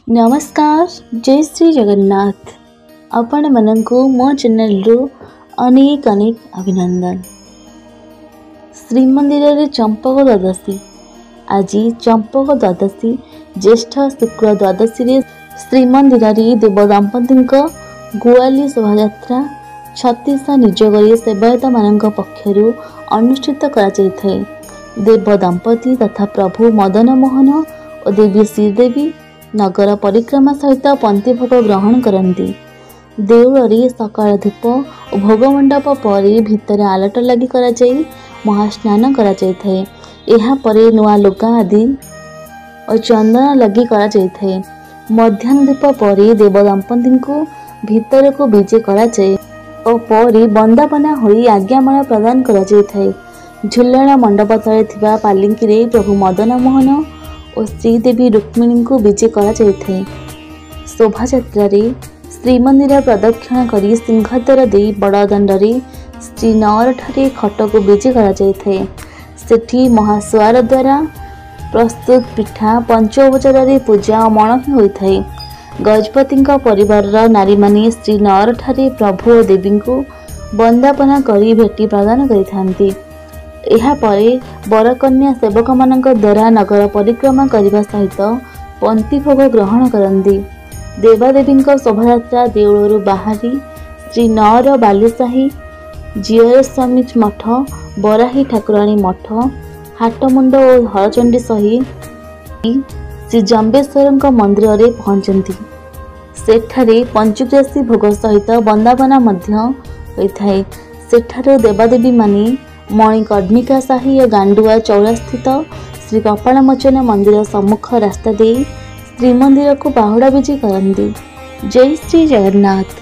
नमस्कार जय श्री जगन्नाथ आपण मनंकु मो चैनल रु अनेक अनेक अभिनंदन। श्रीमंदिर रे चंपक द्वादशी आज चंपक द्वादशी ज्येष्ठ शुक्ल द्वादशी रे श्रीमंदिर रे देव दंपति गुआली शोभायात्रा 36 निजोगरी सेवायत मान पक्षर अनुष्ठित कर देव दंपति तथा प्रभु मदन मोहन और देवी श्रीदेवी नगर परिक्रमा सहित पंक्ति भोग ग्रहण करती। देउଳରେ सकाळ धूप और भोगमंडप पर भितर आलट लगी महास्नान कराଯାଇଥାଏ। ଏହା ପରେ ନୂଆ ଲୁଗା आदि और चंदन लगी कराଯାଇଥାଏ। मध्याह्न धूप पर देव दंपति को भितर को विजे कराଯାଏ और पर बंदापना होई आज्ञामाला प्रदान कराଯାଇଥାଏ। झुलण मंडप तले थिबा पालिंकी रे प्रभु मदन मोहन और श्रीदेवी रुक्मिणी को विजे कराଯାଇଥାଏ। शोभायात्रा रे श्रीमंदिर प्रदक्षिण करी सिंहद्वार दे बड़दाण्ड रे श्रीनगर ठारे खट को विजे कराଯାଇଥାଏ। सेठी महास्वार द्वारा प्रस्तुत पिठा पंचोपचार रे पूजा और मणकी होइଥାଏ। गजपति परिवार नारी माने श्रीनगर ठारे प्रभु और देवी को वंदापना करी भेटी प्रदान करिथांती। एहा परे बरकन्या सेवक मानक द्वारा नगर परिक्रमा करने सहित पंक्ति भोग ग्रहण करती। देवादेवी शोभायात्रा देउलरू बाहरी श्रीनगर बालुसाही जियर स्वामी मठ बराही ठाकुराणी मठ हाटमुंड और हरचंडी सही श्री जम्बेश्वर मंदिर में पहुंचती। सेठारे पंचुग्रासी भोग सहित वंदापना होइଥାଏ। सेठारो देवादेवी माने मणिकर्णिका साही और गांडुआ चौरा स्थित श्री कपालमोचन मंदिर सम्मुख रास्ता दे श्रीमंदिर को बाहुड़ा विजे करती। जय श्री जगन्नाथ।